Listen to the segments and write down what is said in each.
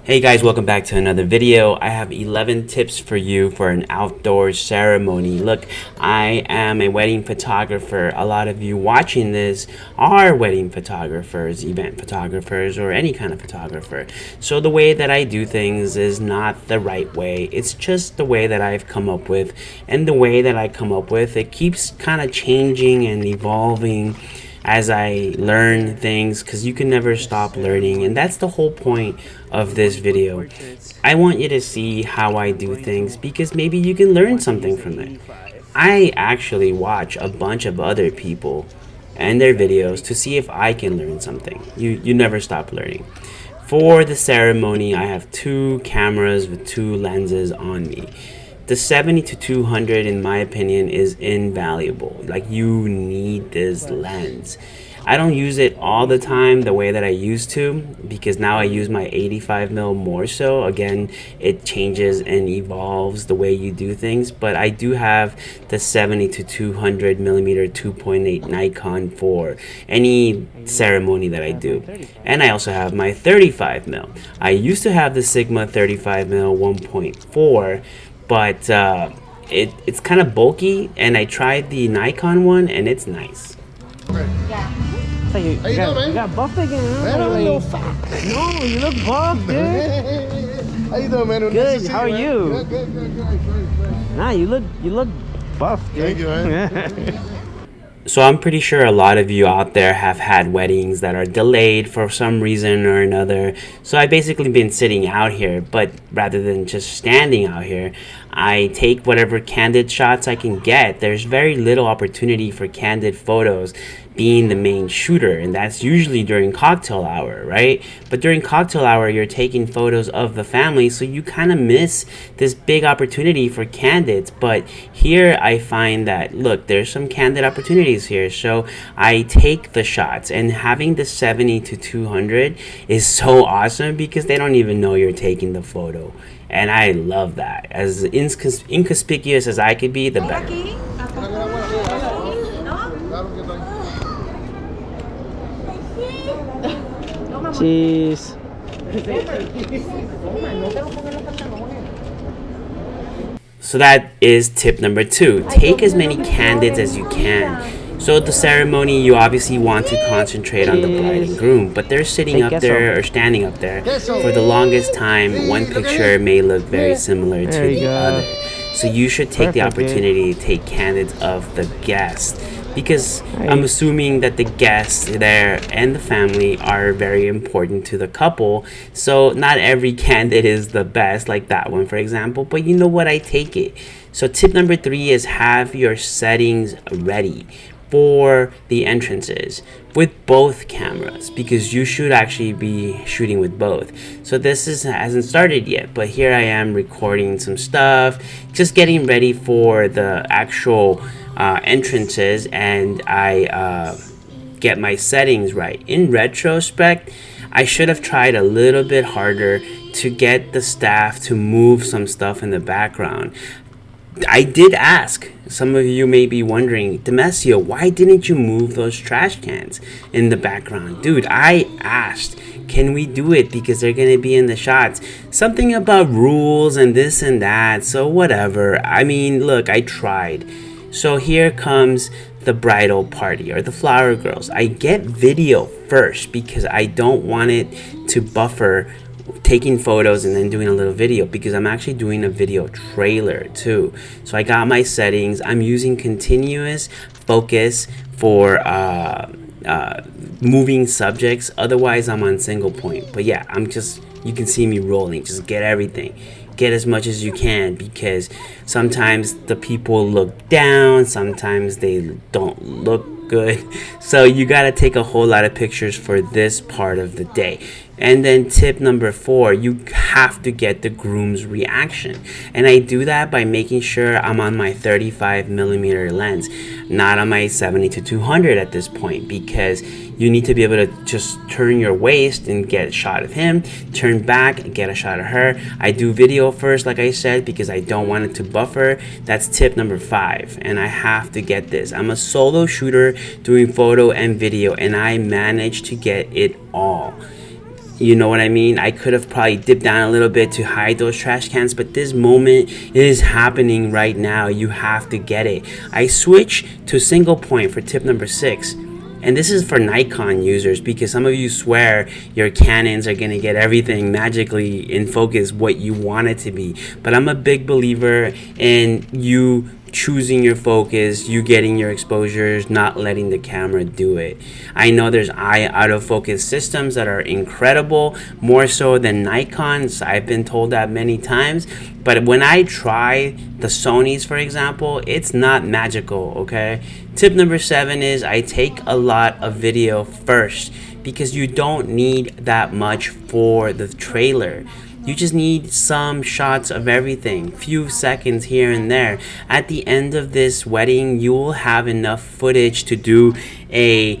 Hey guys, welcome back to another video. I have 11 tips for you for an outdoor ceremony. Look, I am a wedding photographer. A lot of you watching this are wedding photographers, event photographers, or any kind of photographer. So the way that I do things is not the right way. It's just the way that I've come up with. And the way that I come up with, it keeps kind of changing and evolving as I learn things, because you can never stop learning, and that's the whole point of this video. I want you to see how I do things because maybe you can learn something from it. I actually watch a bunch of other people and their videos to see if I can learn something. You never stop learning. For the ceremony, I have two cameras with two lenses on me. The 70-200, in my opinion, is invaluable. Like, you need this lens. I don't use it all the time the way that I used to, because now I use my 85mm more so. Again, it changes and evolves the way you do things, but I do have the 70-200 millimeter 2.8 Nikon for any ceremony that I do. And I also have my 35mm. I used to have the Sigma 35mm 1.4, but it's kind of bulky, and I tried the Nikon one and it's nice. So you got buff again, huh? Man, I'm a little fat. No, you look buff, dude. How you doing, man? Good, how are you? Good. Nah, you look buff, dude. Thank you, man. So I'm pretty sure a lot of you out there have had weddings that are delayed for some reason or another. So I've basically been sitting out here, but rather than just standing out here, I take whatever candid shots I can get. There's very little opportunity for candid photos being the main shooter, and that's usually during cocktail hour, right? But during cocktail hour, you're taking photos of the family, so you kind of miss this big opportunity for candids. But here I find that, look, there's some candid opportunities here, so I take the shots. And having the 70-200 is so awesome because they don't even know you're taking the photo, and I love that. As inconspicuous as I could be, the better. Cheese. So that is tip number 2. Take as many candids as you can. So at the ceremony, you obviously want to concentrate on the bride and groom, but they're sitting up there or standing up there for the longest time. One picture may look very similar to the other. So you should take the opportunity to take candids of the guests, because I'm assuming that the guests there and the family are very important to the couple. So not every candid is the best, like that one, for example. But you know what? I take it. So tip number 3 is have your settings ready for the entrances with both cameras, because you should actually be shooting with both. So this hasn't started yet, but here I am recording some stuff, just getting ready for the actual entrances, and I get my settings right. In retrospect, I should have tried a little bit harder to get the staff to move some stuff in the background. I did ask. Some of you may be wondering, Demesio, why didn't you move those trash cans in the background? Dude, I asked, can we do it because they're going to be in the shots? Something about rules and this and that, so whatever. I mean, look, I tried. So here comes the bridal party, or the flower girls. I get video first because I don't want it to buffer taking photos and then doing a little video, because I'm actually doing a video trailer too. So I got my settings. I'm using continuous focus for moving subjects. Otherwise I'm on single point. But yeah, you can see me rolling. Just get everything. Get as much as you can, because sometimes the people look down, sometimes they don't look good. So you gotta take a whole lot of pictures for this part of the day. And then tip number 4, you have to get the groom's reaction. And I do that by making sure I'm on my 35mm lens, not on my 70-200 at this point, because you need to be able to just turn your waist and get a shot of him, turn back and get a shot of her. I do video first, like I said, because I don't want it to buffer. That's tip number 5, and I have to get this. I'm a solo shooter doing photo and video, and I managed to get it all. You know what I mean? I could have probably dipped down a little bit to hide those trash cans, but this moment is happening right now. You have to get it. I switch to single point for tip number 6. And this is for Nikon users, because some of you swear your Canons are going to get everything magically in focus what you want it to be. But I'm a big believer in you choosing your focus, you getting your exposures, not letting the camera do it. I know there's eye autofocus systems that are incredible, more so than Nikon's. I've been told that many times. But when I try the Sonys, for example, it's not magical, okay? Tip number 7 is I take a lot of video first, because you don't need that much for the trailer. You just need some shots of everything, few seconds here and there. At the end of this wedding, you will have enough footage to do a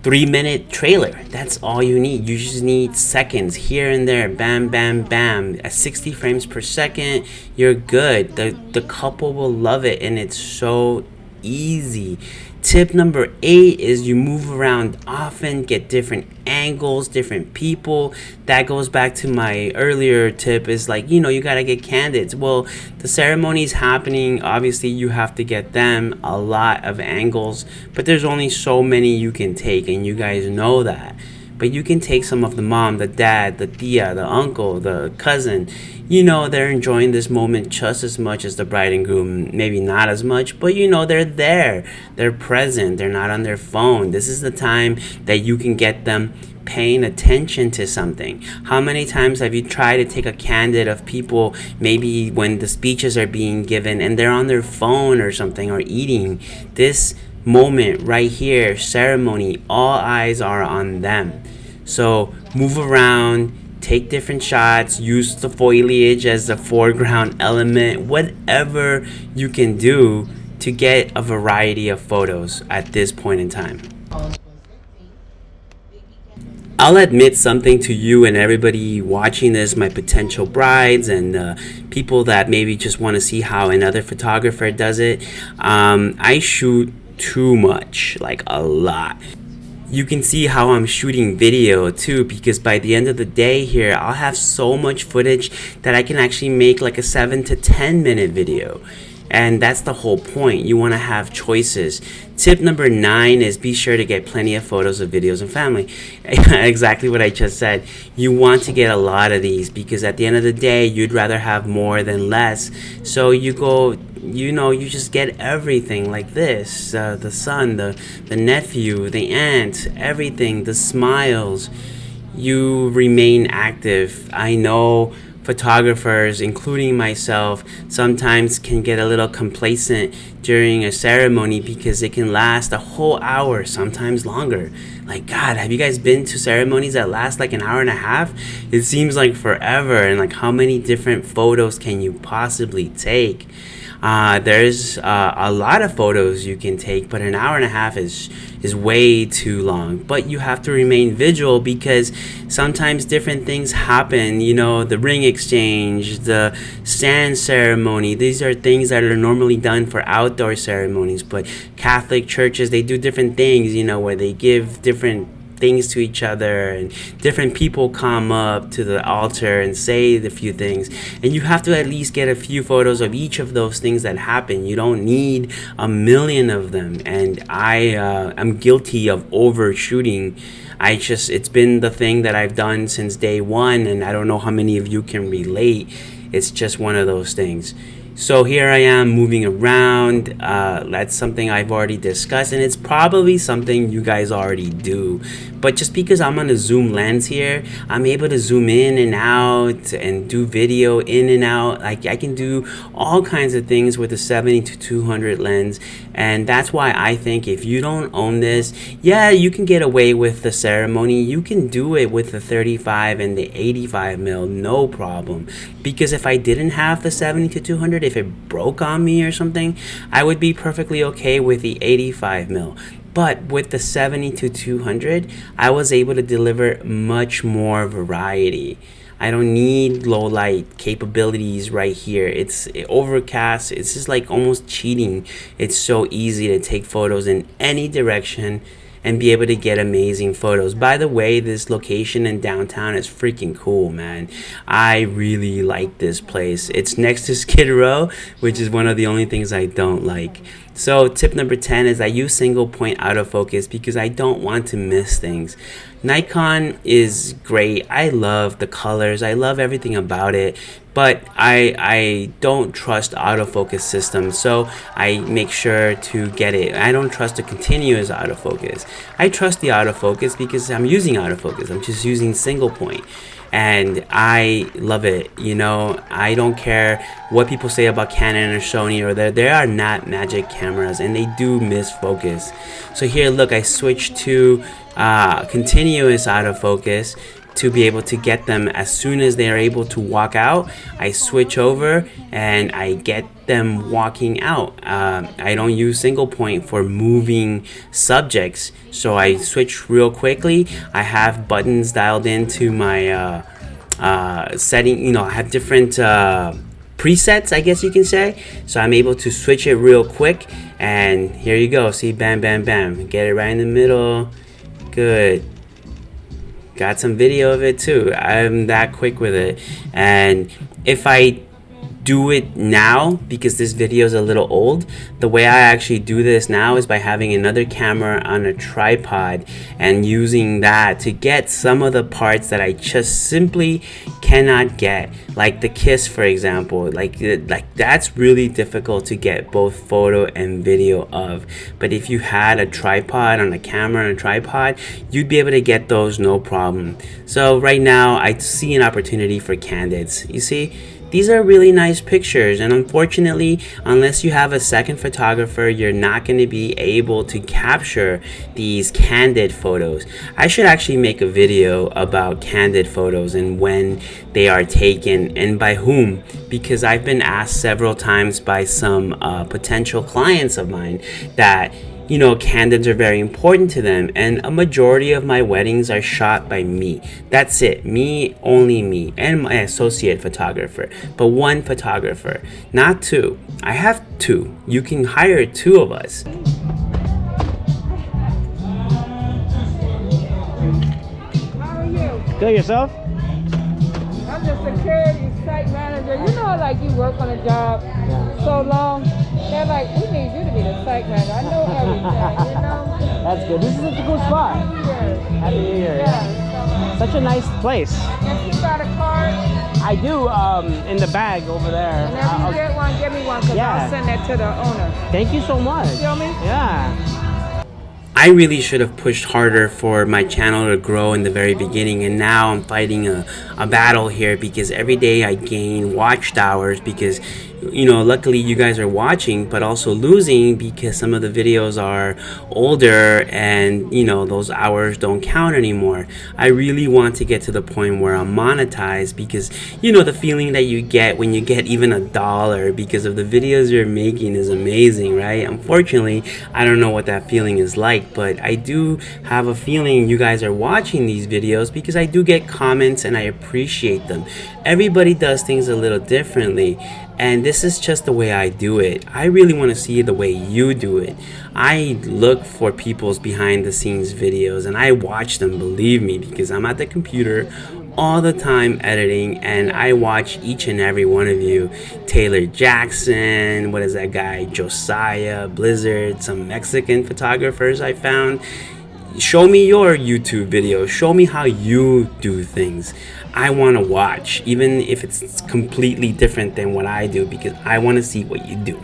3-minute trailer. That's all you need. You just need seconds here and there. Bam, bam, bam. At 60 frames per second, you're good. The couple will love it, and it's so easy. Tip number 8 is you move around often, get different angles, different people. That goes back to my earlier tip, is like, you gotta get candids. Well, the ceremony's happening, obviously you have to get them a lot of angles, but there's only so many you can take, and you guys know that. But you can take some of the mom, the dad, the tia, the uncle, the cousin. They're enjoying this moment just as much as the bride and groom. Maybe not as much, but they're there. They're present. They're not on their phone. This is the time that you can get them paying attention to something. How many times have you tried to take a candid of people, maybe when the speeches are being given and they're on their phone or something, or eating? This moment right here, ceremony, all eyes are on them. So move around, take different shots, use the foliage as the foreground element, whatever you can do to get a variety of photos at this point in time. I'll admit something to you and everybody watching this, my potential brides and people that maybe just want to see how another photographer does it. I shoot too much, like a lot. You can see how I'm shooting video too, because by the end of the day here, I'll have so much footage that I can actually make like a 7 to 10 minute video. And that's the whole point. You want to have choices. Tip number 9 is be sure to get plenty of photos of videos and family. Exactly what I just said. You want to get a lot of these, because at the end of the day, you'd rather have more than less. So you go, you just get everything like this. The son, the nephew, the aunt, everything, the smiles. You remain active. I know photographers, including myself, sometimes can get a little complacent during a ceremony because it can last a whole hour, sometimes longer. Like, God, have you guys been to ceremonies that last like an hour and a half? It seems like forever. And like, how many different photos can you possibly take? There's a lot of photos you can take, but an hour and a half is way too long. But you have to remain vigilant, because sometimes different things happen. The ring exchange, the sand ceremony. These are things that are normally done for outdoor ceremonies, but Catholic churches, they do different things, where they give different things to each other, and different people come up to the altar and say the few things, and you have to at least get a few photos of each of those things that happen. You don't need a million of them, and I'm guilty of overshooting. It's been the thing that I've done since day one, and I don't know how many of you can relate. It's just one of those things. So here I am moving around. That's something I've already discussed, and it's probably something you guys already do. But just because I'm on a zoom lens here, I'm able to zoom in and out and do video in and out. Like, I can do all kinds of things with the 70-200 lens. And that's why I think if you don't own this, yeah, you can get away with the ceremony. You can do it with the 35 and the 85 mil, no problem. Because if I didn't have the 70-200, if it broke on me or something, I would be perfectly okay with the 85 mil. But with the 70-200, I was able to deliver much more variety. I don't need low light capabilities right here. It's overcast. It's just like almost cheating. It's so easy to take photos in any direction and be able to get amazing photos. By the way, this location in downtown is freaking cool, man. I really like this place. It's next to Skid Row, which is one of the only things I don't like. So tip number 10 is I use single point autofocus because I don't want to miss things. Nikon is great. I love the colors. I love everything about it. But I don't trust autofocus systems, so I make sure to get it. I don't trust the continuous autofocus. I trust the autofocus because I'm using autofocus. I'm just using single point. And I love it. You know, I don't care what people say about Canon or Sony or they are not magic cameras, and they do miss focus. So here, look, I switched to continuous autofocus to be able to get them as soon as they are able to walk out. I switch over and I get them walking out. I don't use single point for moving subjects, so I switch real quickly. I have buttons dialed into my setting. You know, I have different presets, I guess you can say, so I'm able to switch it real quick. And here you go, see, bam bam bam, get it right in the middle. Good. Got some video of it too. I'm that quick with it. And if I do it now, because this video is a little old, the way I actually do this now is by having another camera on a tripod and using that to get some of the parts that I just simply cannot get, like the kiss, for example. Like that's really difficult to get both photo and video of. But if you had a tripod on a camera and a tripod, you'd be able to get those no problem. So right now I see an opportunity for candids. You see, these are really nice pictures, and unfortunately, unless you have a second photographer, you're not going to be able to capture these candid photos. I should actually make a video about candid photos and when they are taken and by whom, because I've been asked several times by some potential clients of mine that, you know, candids are very important to them, and a majority of my weddings are shot by me. That's it, me, only me, and my associate photographer, but one photographer, not two. I have two. You can hire two of us. How are you? Good, yourself? I'm the security site manager. You know, like you work on a job so long, they're like, we need you to be the site manager. I know everything, you know? That's good. This is such a cool spot. Happy New Year. Yeah. Such a nice place. If you got a card, I do, in the bag over there. whenever you get one, give me one, because Yeah. I'll send that to the owner. Thank you so much. Feel me? Yeah. I really should have pushed harder for my channel to grow in the very beginning, and now I'm fighting a battle here because every day I gain watch hours because, you know, luckily you guys are watching, but also losing because some of the videos are older and, you know, those hours don't count anymore. I really want to get to the point where I'm monetized because, you know, the feeling that you get when you get even $1 because of the videos you're making is amazing, right? Unfortunately, I don't know what that feeling is like, but I do have a feeling you guys are watching these videos because I do get comments and I appreciate them. Everybody does things a little differently, and this is just the way I do it. I really want to see the way you do it. I look for people's behind the scenes videos and I watch them, believe me, because I'm at the computer all the time editing, and I watch each and every one of you. Taylor Jackson, what is that guy, Josiah, Blizzard, some Mexican photographers I found. Show me your YouTube videos. Show me how you do things. I want to watch, even if it's completely different than what I do, because I want to see what you do.